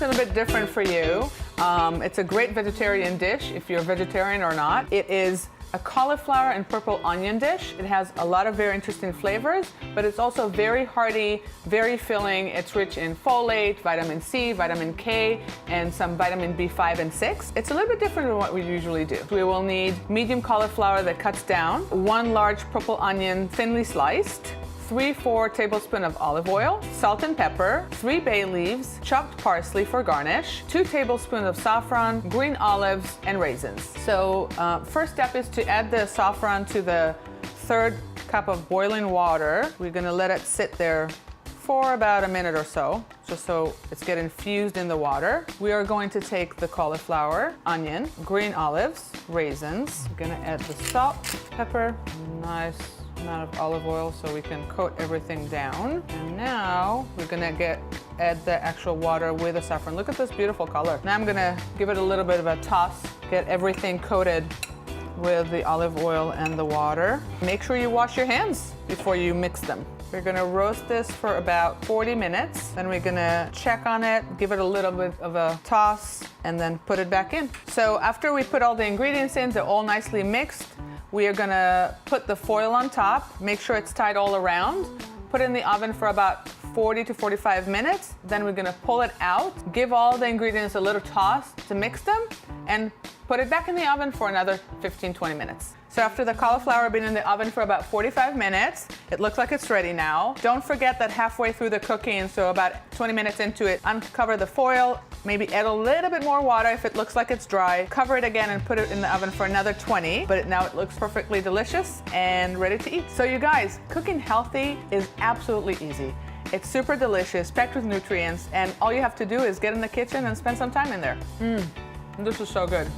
one's a little bit different for you. It's a great vegetarian dish if you're vegetarian or not. It is a cauliflower and purple onion dish. It has a lot of very interesting flavors, but it's also very hearty, very filling. It's rich in folate, vitamin C, vitamin K, and some vitamin B5 and 6. It's a little bit different than what we usually do. We will need medium cauliflower that cuts down, 1 large purple onion thinly sliced, 3-4 tablespoons of olive oil, salt and pepper, 3 bay leaves, chopped parsley for garnish, 2 tablespoons of saffron, green olives, and raisins. So first step is to add the saffron to the 3rd cup of boiling water. We're gonna let it sit there for about a minute or so, just so it's getting infused in the water. We are going to take the cauliflower, onion, green olives, raisins. We're gonna add the salt, pepper, nice amount of olive oil so we can coat everything down. And now we're gonna add the actual water with the saffron. Look at this beautiful color. Now I'm gonna give it a little bit of a toss, get everything coated with the olive oil and the water. Make sure you wash your hands before you mix them. We're gonna roast this for about 40 minutes. Then we're gonna check on it, give it a little bit of a toss, and then put it back in. So after we put all the ingredients in, they're all nicely mixed. We are gonna put the foil on top, make sure it's tight all around, put it in the oven for about 40 to 45 minutes. Then we're gonna pull it out, give all the ingredients a little toss to mix them, and put it back in the oven for another 15-20 minutes. So after the cauliflower been in the oven for about 45 minutes, it looks like it's ready now. Don't forget that halfway through the cooking, so about 20 minutes into it, uncover the foil, maybe add a little bit more water if it looks like it's dry, cover it again and put it in the oven for another 20, but now it looks perfectly delicious and ready to eat. So you guys, cooking healthy is absolutely easy. It's super delicious, packed with nutrients, and all you have to do is get in the kitchen and spend some time in there. This is so good.